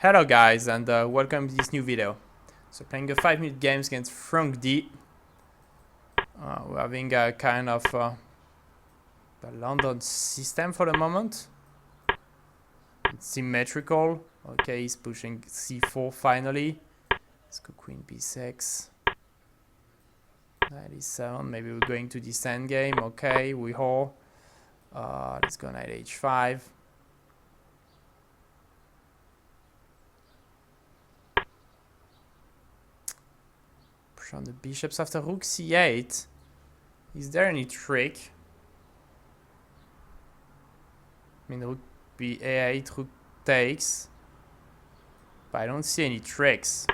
Hello guys, and welcome to this new video. So playing a 5-minute game against Qxb3. We're having a kind of the London system for the moment. It's symmetrical. Okay, he's pushing c4 finally. Let's go queen b6. 97, maybe we're going to this endgame. Okay, we hold. Let's go knight h5. Push on the bishops after rook c8. Is there any trick? I mean, rook b8, rook takes. But I don't see any tricks.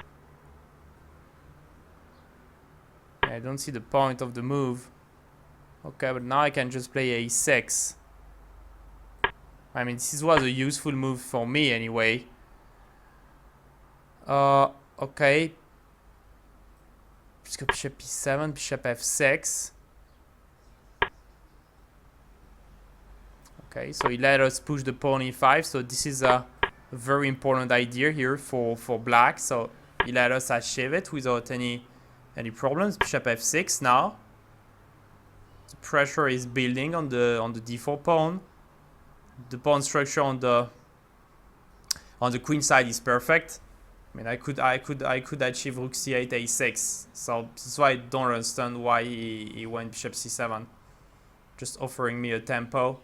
I don't see the point of the move. Okay, but now I can just play a6. I mean, this was a useful move for me anyway. Okay. Let's go bishop e7, bishop f6. Okay, so he let us push the pawn e5. So this is a very important idea here for black. So he let us achieve it without any problems. Bishop f6 now. The pressure is building on the d4 pawn. The pawn structure on the queen side is perfect. I mean, I could achieve rook c8, a6. So this is why I don't understand why he went bishop c7. Just offering me a tempo.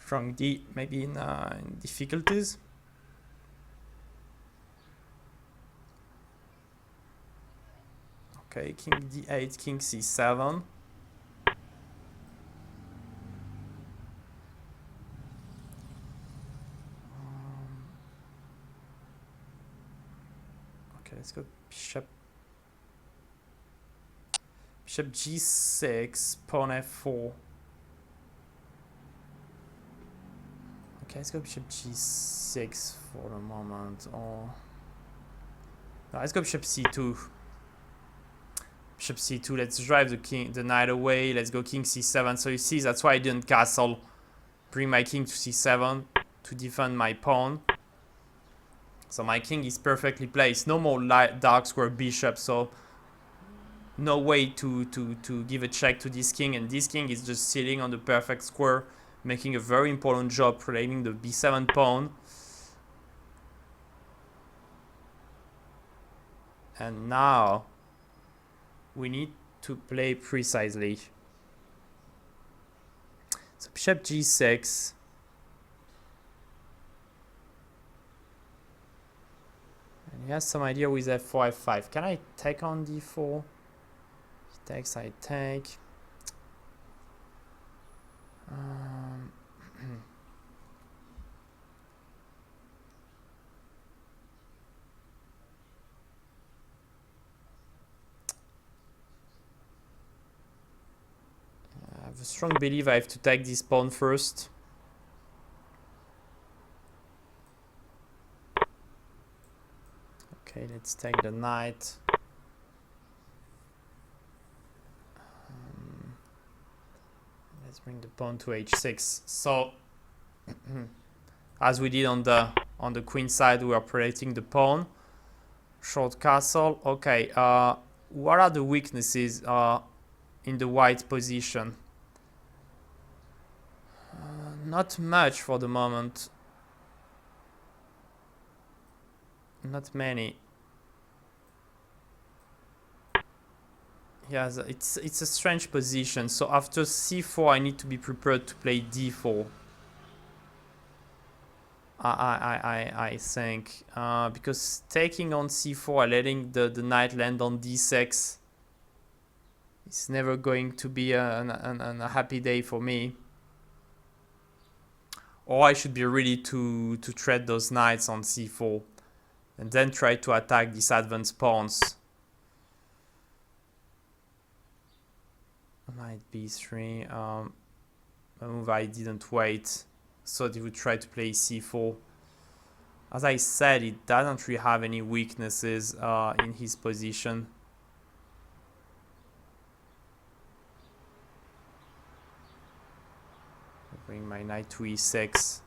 Qxb3 maybe in difficulties. Okay, king d8, king c7. Okay, let's go bishop g6, pawn f4. Okay, let's go bishop g6 for the moment. Or no, let's go bishop c2. Bishop c2. Let's drive the knight away. Let's go king c7. So you see, that's why I didn't castle. Bring my king to c7 to defend my pawn. So my king is perfectly placed. No more dark square bishop. So no way to give a check to this king. And this king is just sitting on the perfect square, making a very important job protecting the b7 pawn. And now we need to play precisely. So bishop g6. And he has some idea with f4, f5. Can I take on d4? He takes, I take. I have a strong belief I have to take this pawn first. Okay, let's take the knight. Let's bring the pawn to h6. So, as we did on the queen side, we are protecting the pawn. Short castle. Okay, what are the weaknesses in the white position? Not much for the moment. Not many. Yes, it's a strange position. So after c4, I need to be prepared to play d4. I think because taking on c4, letting the knight land on d6, it's never going to be a happy day for me. Or I should be ready to tread those knights on c4 and then try to attack these advanced pawns. Knight b3. A move I didn't wait. So they would try to play c4. As I said, it doesn't really have any weaknesses in his position. Bring my knight to e6.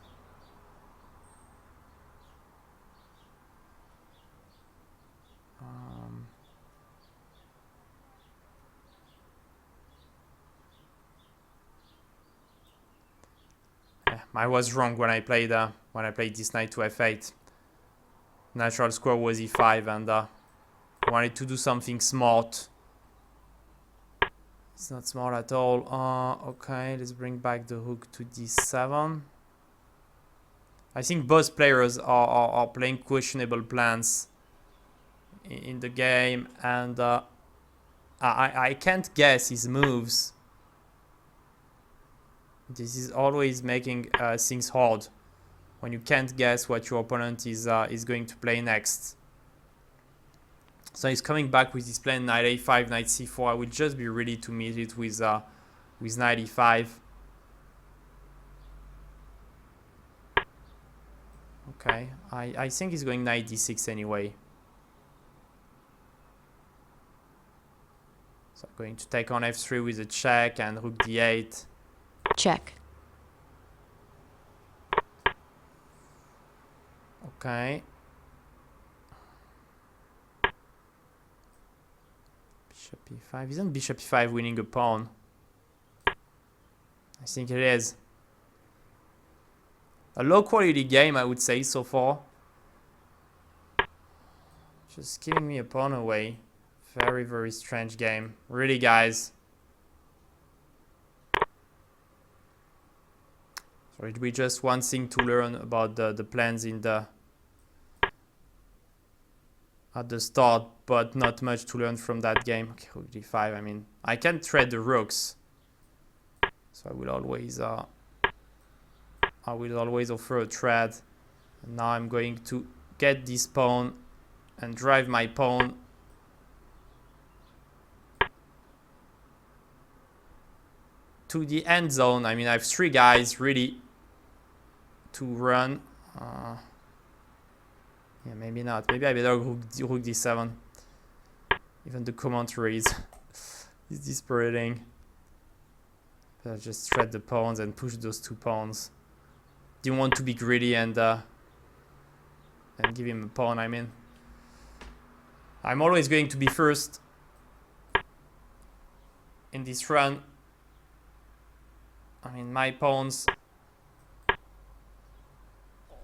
I was wrong when I played this knight to f8. Natural square was e5, and I wanted to do something smart. It's not smart at all. Okay, let's bring back the rook to d7. I think both players are playing questionable plans in the game, and I can't guess his moves. This is always making things hard when you can't guess what your opponent is going to play next. So he's coming back with his plan knight a5, knight c4. I will just be ready to meet it with knight e5. Okay, I think he's going knight d6 anyway. So I'm going to take on f3 with a check and rook d8. Check. Okay. Bishop e5. Isn't bishop e5 winning a pawn? I think it is. A low quality game, I would say, so far. Just giving me a pawn away. Very, very strange game. Really, guys. So it will be just one thing to learn about the plans in at the start, but not much to learn from that game. Okay, rook d5. I mean, I can trade the rooks, so I will always offer a trade. And now I'm going to get this pawn and drive my pawn to the end zone. I mean, I have three guys really to run. Yeah, maybe not. Maybe I better rook d7. Even the commentary is dispiriting. Better just thread the pawns and push those two pawns. Didn't want to be greedy and give him a pawn. I mean, I'm always going to be first in this run. I mean, my pawns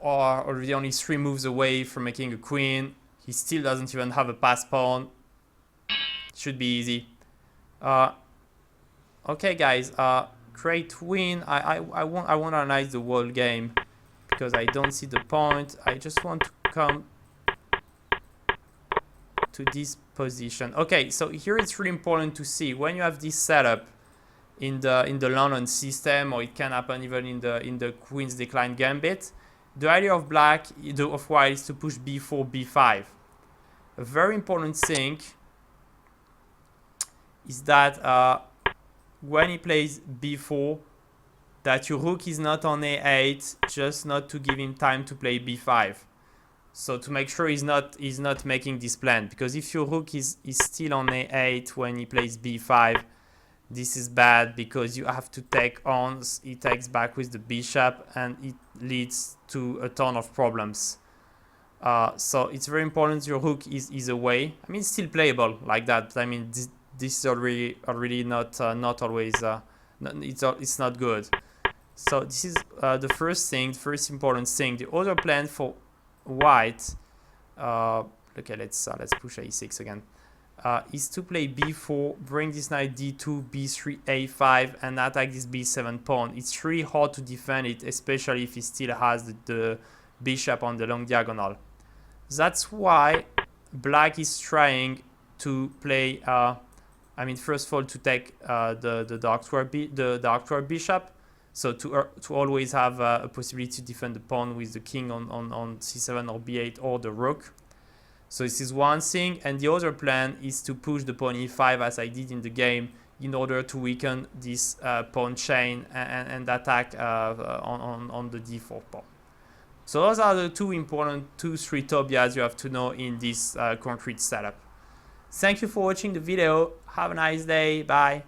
are already only 3 moves away from making a queen. He still doesn't even have a pass pawn. Should be easy. Okay, guys. Great win. I won't analyze the whole game because I don't see the point. I just want to come to this position. Okay, so here it's really important to see when you have this setup in the London system, or it can happen even in the Queen's Decline Gambit. The idea of white is to push b4, b5. A very important thing is that when he plays b4, that your rook is not on a8, just not to give him time to play b5. So to make sure he's not making this plan, because if your rook is still on a8 when he plays b5, this is bad because you have to take on. He takes back with the bishop, and it leads to a ton of problems. So it's very important your rook is away. I mean, it's still playable like that. I mean, this is already not always. It's not good. So this is the first important thing. The other plan for white. Okay, let's push a6 again. Is to play b4, bring this knight d2, b3, a5, and attack this b7 pawn. It's really hard to defend it, especially if he still has the bishop on the long diagonal. That's why black is trying to play. I mean, first of all, to take the dark square bishop, so to always have a possibility to defend the pawn with the king on c7 or b8 or the rook. So this is one thing, and the other plan is to push the pawn e5 as I did in the game in order to weaken this pawn chain and attack on the d4 pawn. So those are the two important 2-3 topias you have to know in this concrete setup. Thank you for watching the video. Have a nice day. Bye.